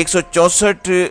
164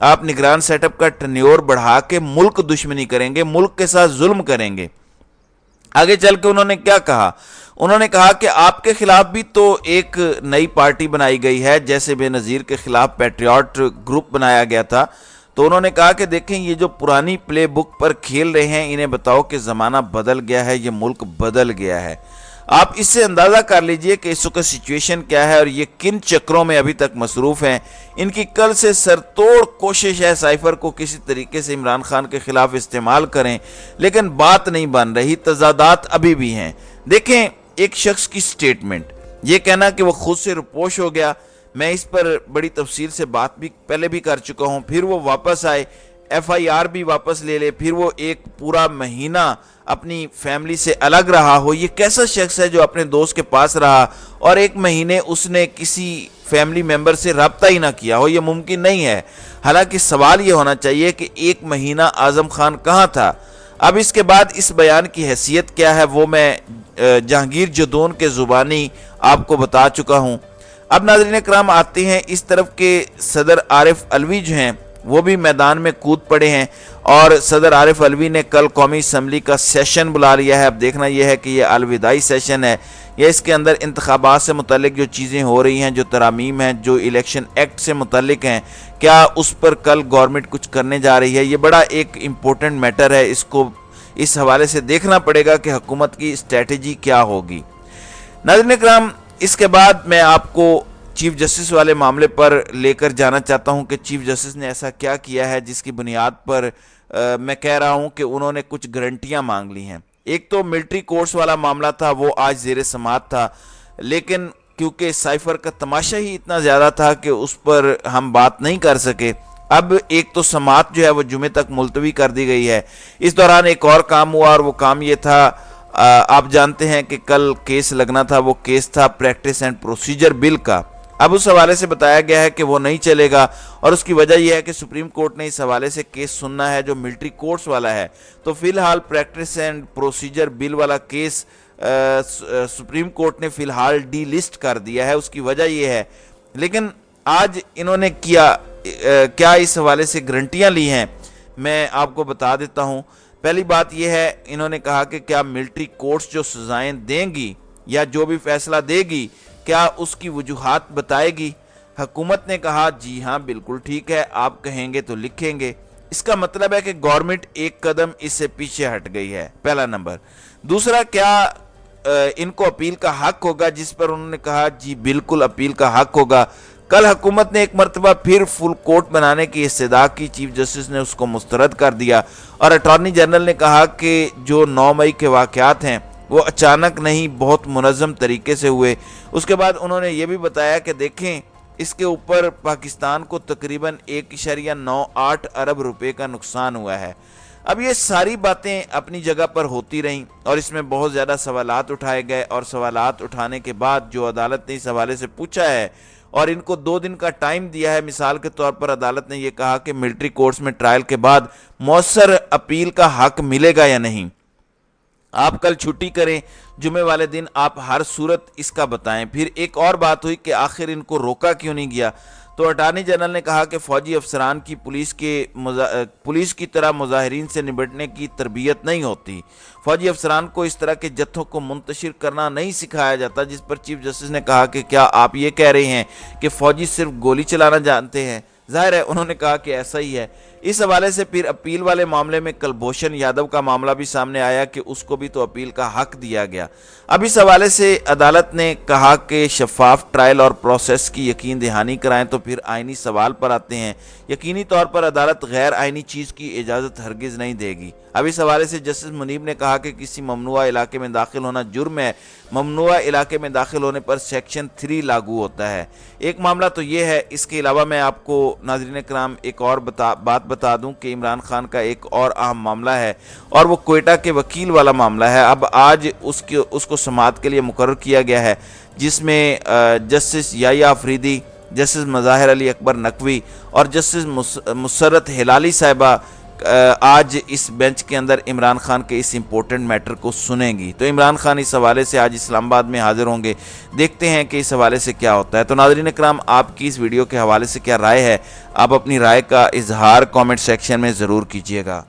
آپ نگران set up کا ٹنیور بڑھا کے ملک دشمنی کریں گے، ملک کے ساتھ ظلم کریں گے۔ آگے چل کے انہوں نے کیا کہا؟ انہوں نے کہا کہ آپ کے خلاف بھی تو ایک نئی پارٹی بنائی گئی ہے، جیسے بے نظیر کے خلاف پیٹریوٹ گروپ بنایا گیا تھا۔ تو انہوں نے کہا کہ دیکھیں یہ جو پرانی پلے بک پر کھیل رہے ہیں، انہیں بتاؤ کہ زمانہ بدل گیا ہے، یہ ملک بدل گیا ہے۔ آپ اس سے اندازہ کر لیجئے کہ اس وقت سچویشن کیا ہے اور یہ کن چکروں میں ابھی تک مصروف ہیں۔ ان کی کل سے سر توڑ کوشش ہے سائفر کو کسی طریقے سے عمران خان کے خلاف استعمال کریں، لیکن بات نہیں بن رہی، تضادات ابھی بھی ہیں۔ دیکھیں ایک شخص کی سٹیٹمنٹ، یہ کہنا کہ وہ خود سے روپوش ہو گیا، میں اس پر بڑی تفصیل سے بات بھی پہلے بھی کر چکا ہوں، پھر وہ واپس آئے، ایف آئی آر بھی واپس لے لے، پھر وہ ایک پورا مہینہ اپنی فیملی سے الگ رہا ہو۔ یہ کیسا شخص ہے جو اپنے دوست کے پاس رہا اور ایک مہینے اس نے کسی فیملی ممبر سے رابطہ ہی نہ کیا ہو؟ یہ ممکن نہیں ہے۔ حالانکہ سوال یہ ہونا چاہیے کہ ایک مہینہ اعظم خان کہاں تھا؟ اب اس کے بعد اس بیان کی حیثیت کیا ہے وہ میں جہانگیر جدون کے زبانی آپ کو بتا چکا ہوں۔ اب ناظرین کرام آتے ہیں اس طرف کے صدر عارف علوی جو ہیں وہ بھی میدان میں کود پڑے ہیں، اور صدر عارف علوی نے کل قومی اسمبلی کا سیشن بلا لیا ہے۔ اب دیکھنا یہ ہے کہ یہ الوداعی سیشن ہے یا اس کے اندر انتخابات سے متعلق جو چیزیں ہو رہی ہیں، جو ترامیم ہیں، جو الیکشن ایکٹ سے متعلق ہیں، کیا اس پر کل گورنمنٹ کچھ کرنے جا رہی ہے؟ یہ بڑا ایک امپورٹنٹ میٹر ہے، اس کو اس حوالے سے دیکھنا پڑے گا کہ حکومت کی اسٹریٹجی کیا ہوگی۔ ناظرین کرام اس کے بعد میں آپ کو چیف جسٹس والے معاملے پر لے کر جانا چاہتا ہوں کہ چیف جسٹس نے ایسا کیا کیا ہے جس کی بنیاد پر میں کہہ رہا ہوں کہ انہوں نے کچھ گارنٹیاں مانگ لی ہیں۔ ایک تو ملٹری کورٹس والا معاملہ تھا، وہ آج زیر سماعت تھا، لیکن کیونکہ سائفر کا تماشا ہی اتنا زیادہ تھا کہ اس پر ہم بات نہیں کر سکے۔ اب ایک تو سماعت جو ہے وہ جمعے تک ملتوی کر دی گئی ہے۔ اس دوران ایک اور کام ہوا اور وہ کام یہ تھا، آپ جانتے ہیں کہ کل کیس لگنا تھا، وہ کیس تھا پریکٹس اینڈ پروسیجر بل کا۔ اب اس حوالے سے بتایا گیا ہے کہ وہ نہیں چلے گا، اور اس کی وجہ یہ ہے کہ سپریم کورٹ نے اس حوالے سے کیس سننا ہے جو ملٹری کورٹس والا ہے۔ تو فی الحال پریکٹس اینڈ پروسیجر بل والا کیس سپریم کورٹ نے فی الحال ڈی لسٹ کر دیا ہے، اس کی وجہ یہ ہے۔ لیکن آج انہوں نے کیا اس حوالے سے گارنٹیاں لی ہیں، میں آپ کو بتا دیتا ہوں۔ پہلی بات یہ ہے، انہوں نے کہا کہ کیا ملٹری کورٹس جو سزائیں دیں گی یا جو بھی فیصلہ دے گی، کیا اس کی وجوہات بتائے گی؟ حکومت نے کہا جی ہاں بالکل ٹھیک ہے، آپ کہیں گے تو لکھیں گے۔ اس کا مطلب ہے کہ گورنمنٹ ایک قدم اس سے پیچھے ہٹ گئی ہے، پہلا نمبر۔ دوسرا، کیا ان کو اپیل کا حق ہوگا، جس پر انہوں نے کہا جی بالکل اپیل کا حق ہوگا۔ کل حکومت نے ایک مرتبہ پھر فل کورٹ بنانے کی استدعا کی، چیف جسٹس نے اس کو مسترد کر دیا، اور اٹارنی جنرل نے کہا کہ جو 9 مئی کے واقعات ہیں وہ اچانک نہیں، بہت منظم طریقے سے ہوئے۔ اس کے بعد انہوں نے یہ بھی بتایا کہ دیکھیں اس کے اوپر پاکستان کو تقریباً 1.98 ارب روپے کا نقصان ہوا ہے۔ اب یہ ساری باتیں اپنی جگہ پر ہوتی رہیں اور اس میں بہت زیادہ سوالات اٹھائے گئے، اور سوالات اٹھانے کے بعد جو عدالت نے اس حوالے سے پوچھا ہے اور ان کو 2 دن کا ٹائم دیا ہے، مثال کے طور پر عدالت نے یہ کہا کہ ملٹری کورٹس میں ٹرائل کے بعد مؤثر اپیل کا حق ملے گا یا نہیں۔ آپ کل چھٹی کریں، جمعے والے دن آپ ہر صورت اس کا بتائیں۔ پھر ایک اور بات ہوئی کہ آخر ان کو روکا کیوں نہیں گیا، تو اٹارنی جنرل نے کہا کہ فوجی افسران کی پولیس کی طرح مظاہرین سے نمٹنے کی تربیت نہیں ہوتی، فوجی افسران کو اس طرح کے جتھوں کو منتشر کرنا نہیں سکھایا جاتا، جس پر چیف جسٹس نے کہا کہ کیا آپ یہ کہہ رہے ہیں کہ فوجی صرف گولی چلانا جانتے ہیں؟ ظاہر ہے انہوں نے کہا کہ ایسا ہی ہے۔ اس حوالے سے پھر اپیل والے معاملے میں کلبھوشن یادو کا معاملہ بھی سامنے آیا کہ اس کو بھی تو اپیل کا حق دیا گیا۔ اب اس حوالے سے عدالت نے کہا کہ شفاف ٹرائل اور پروسیس کی یقین دہانی کرائیں، تو پھر آئینی سوال پر آتے ہیں۔ یقینی طور پر عدالت غیر آئینی چیز کی اجازت ہرگز نہیں دے گی۔ اب اس حوالے سے جسٹس منیب نے کہا کہ کسی ممنوعہ علاقے میں داخل ہونا جرم ہے، ممنوعہ علاقے میں داخل ہونے پر سیکشن 3 لاگو ہوتا ہے۔ ایک معاملہ تو یہ ہے، اس کے علاوہ میں آپ کو ناظرین کرام ایک اور بات بتا دوں کہ عمران خان کا ایک اور اہم معاملہ ہے، اور وہ کوئٹہ کے وکیل والا معاملہ ہے۔ اب آج اس کو سماعت کے لیے مقرر کیا گیا ہے، جس میں جسٹس یحییٰ آفریدی، جسٹس مظاہر علی اکبر نقوی اور جسٹس مسرت ہلالی صاحبہ آج اس بینچ کے اندر عمران خان کے اس امپورٹنٹ میٹر کو سنیں گی۔ تو عمران خان اس حوالے سے آج اسلام آباد میں حاضر ہوں گے، دیکھتے ہیں کہ اس حوالے سے کیا ہوتا ہے۔ تو ناظرین اکرام، آپ کی اس ویڈیو کے حوالے سے کیا رائے ہے؟ آپ اپنی رائے کا اظہار کامنٹ سیکشن میں ضرور کیجیے گا۔